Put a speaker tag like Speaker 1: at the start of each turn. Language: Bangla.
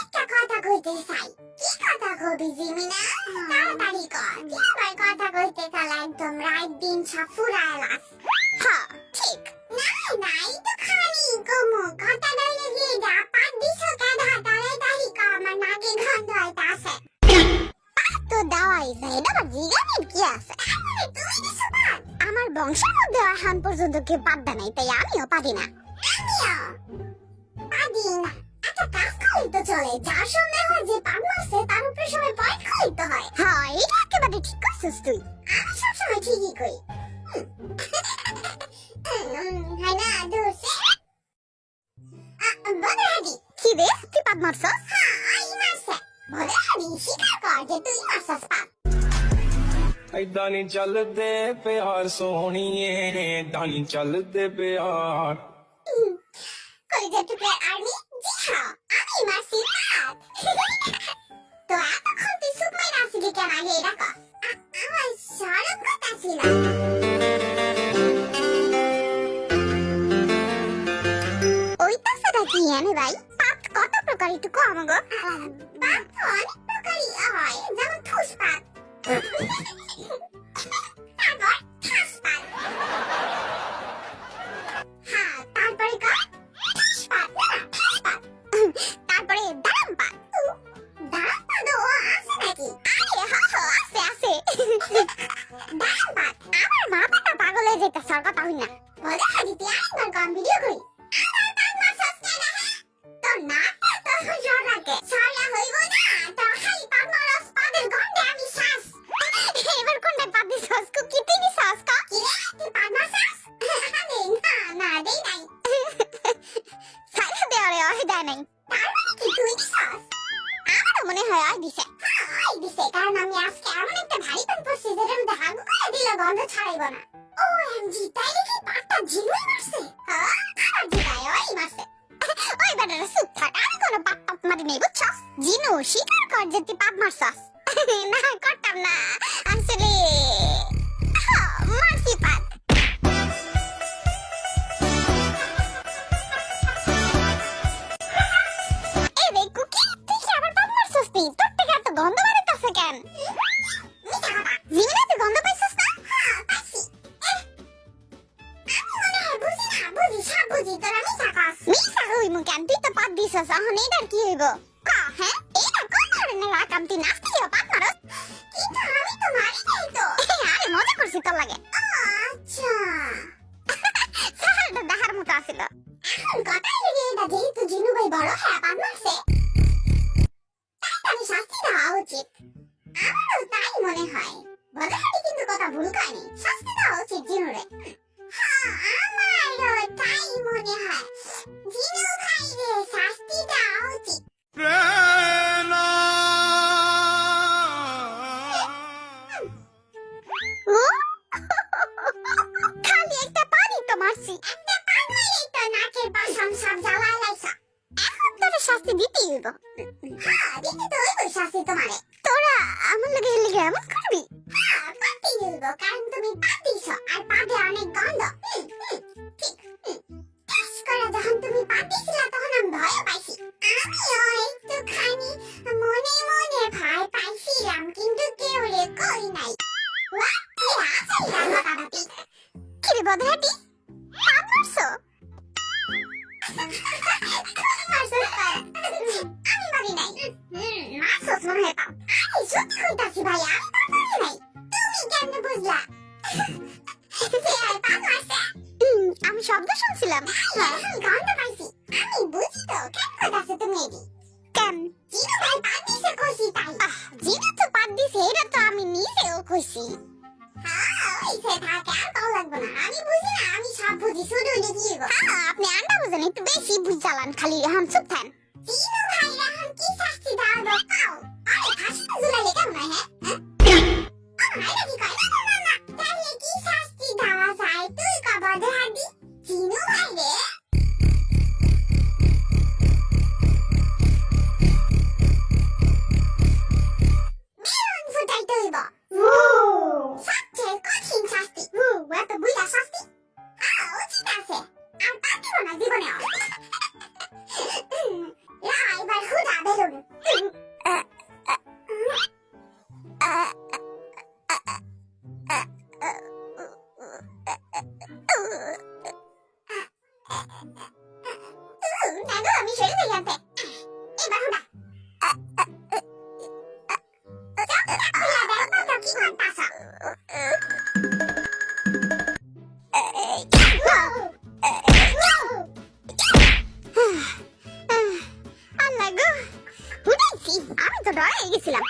Speaker 1: একটা কথা কইতে চাই। কি কথা কবি জিমিনা? তাড়াতাড়ি কর। কি আবার কথা কইতে চালা একদম রাত দিন সব ফুরাইলাস। হ্যাঁ ঠিক। না এই তো খালি কমো কথা ডাইলে গিয়ে যা পাত দিছো কেডা তাড়াতাড়ি কর আমার নাকে গন্ধ হইতাছে। তো দাওয়াই যায় এটা আবার জিগানের কি আছে? তুমি দিছো পাত? আমার বংশের মধ্যে এখন পর্যন্ত কেউ পাত দেয় নাই, তাই আমিও পারি না। পারি না। একটা কাজ করতে চলে, যার সন্দেহ হয় যে পাত মারছে তার উপরে সবাই পয়েন্ট করতে হয়। হ্যাঁ এটা একেবারে ঠিক করছিস তুই। আমি সবসময় ঠিকই করি। হাই না দোষে বদরাদি কি রে তুই পাত মারছস? হ্যাঁ আমি মারছে। বদরাদি স্বীকার কর যে তুই মারছস পাত।
Speaker 2: ਏਦਾਂ ਨਹੀਂ ਚੱਲਦੇ ਪਿਆਰ ਸੋਹਣੀਏ ਏਦਾਂ ਨਹੀਂ ਚੱਲਦੇ ਪਿਆਰ
Speaker 1: কলেজের টুকরা আর্মি জি হ্যাঁ আমি মারছি পাত। তো এতক্ষণ তুই সুপ মাইরা আসলি কেন আগে এটা কর। আমার সরব কথা ছিল। ওই তাছাড়া কি জানে ভাই পাত কত প্রকার একটু কম গো। পাত তো অনেক প্রকারই হয়, যেমন ঠুস পাত, তারপর ঠাস পাত, হ্যাঁ তারপরে কর ঠাস পাত, না ঠাস পাত, তারপরে দাম পাত। দাম পাত ও আছে নাকি? আরে হ্যাঁ হ্যাঁ আছে আছে। দাম পাত আমার মাথাটা পাগল হয়ে যেতে সর কথা হই না। বলে হাদিতে আরেকবার কম ভিডিও করি। আমার পাত মারছস কেন হ্যাঁ? তোর নাকটা তো সরাকে সরা হইব না, তোর খালি পাত মারস পাদের গন্ধে আমি শ্বাস। এবার কোনটা পাত দিছস কি তুই দিছস কা? কি রে তুই পাত মারছস? আরে না না দেই নাই। সাইরা দে আরে আই দেয় নাই। তার মানে কি তুই দিছস? আমারও মনে হয় আই দিছে। হ্যাঁ আই দিছে, কারণ আমি আজকে এমন একটা ভারী পান পরছি যেটার মধ্যে হাগু করে দিলে গন্ধ ছাড়াইব না। OMG তাইলে কি পাতটা জিনুই মারছে? হ্যাঁ আমার জিগায় ওই মারছে। ওই বেটারা চুপ থাক, আমি কোনো পাত মারি নেই বুঝছস? জিনু স্বীকার কর যে তুই পাত মারছস। না করতাম না আসলে মারছি পাত। এই রে কুকি তুই কি আবার পাত মারছস? তুই তোর থেকে এত গন্ধ বাড়িতেছে কেন? জিমিনা তুই গন্ধ পাইছস না? হ্যাঁ পাইছি। আমি মনে হয় বুঝি না, বুঝি সব বুঝি, তোরা মিশা কস। মিশা হইমু কেন? তুই তো পাত দিছস, এখন এটার কি হইব? কা হ্যাঁ এটা কোন ধরনের আকাম? তুই নাচতে গিয়ে পাত মারস? কিন্তু আমি তো মারি নাই তো। আরে মজা করছি তোর লাগে। আচ্ছা সাহালটা দেখার মতো আছিল। এখন কথা লেগে এটা যেহেতু জিনু ভাই বড় হ্যাঁ পাত মারছে, তাই তাকে শাস্তি দেওয়া উচিত। আমারও তাই মনে হয়। বদরাদি কিন্তু কথা ভুল করেনি, শাস্তি দেওয়া উচিত জিনুরে। হ্যাঁ আমারও তাই মনে হয়। জিনু ভাই রে শাস্তি দেওয়া উচিত। খালি একটা পানি তো মারছি, একটা পান মাইরেই তো নাকের পাশাম সব জ্বালায় লাইছা। এখন তোরে শাস্তি দিতেই হইব। হ্যাঁ দিতে তো হইবই শাস্তি তোমারে। তোরা আমার লগে এর লিগে এমন করবি? হ্যাঁ করতেই হইব, কারণ তুমি পাত দিছো আর পাতে অনেক গন্ধ। ঠিক ঠাস করে যখন তুমি পাত দিছিলা তখন আমি ভয় পাইছি। আমিও একটুখানি মনে মনে ভয় পাইছিলাম, কিন্তু কেউ রে কই নাই। কিরে বদরাদি পাত মারছো? আমি মারি নাই। মারছস মনে হয় পাত। আমি সত্যি কইতাছি ভাই, আমি পাত মারি নাই। তুমি কেমনে বুঝলা যে পাত মারছে? আমি শব্দ শুনছিলাম। আমি গন্ধ পাইছি। আমি বুঝি তো কেন কইতাছো তুমি এদি? কেন? জিনু ভাই পাত দিছে কইছি তাই। জিনু তো পাত দিছে এটা তো আমি নিজেও কইছি। হ্যাঁ ওইসে থাকে আর কল লাগবে না। আমি বুঝি না, আমি সব বুঝি, শুধু দেখিয়ে গো। হ্যাঁ আপনি আন্ডা বুঝেন, একটু বেশি বুঝ জ্বালান, খালি এখন চুপ থাকেন। জিনু ভাই এখন কি শাস্তি দাও দাও কাও? আরে ফাঁসিতে ঝুলাইলে কেমন হয় হ্যাঁ? দেখো আমি সরে যাই হাতে এবার হুডা আল্লাহ গো হুডাইছি আমি তো ডরে গেছিলাম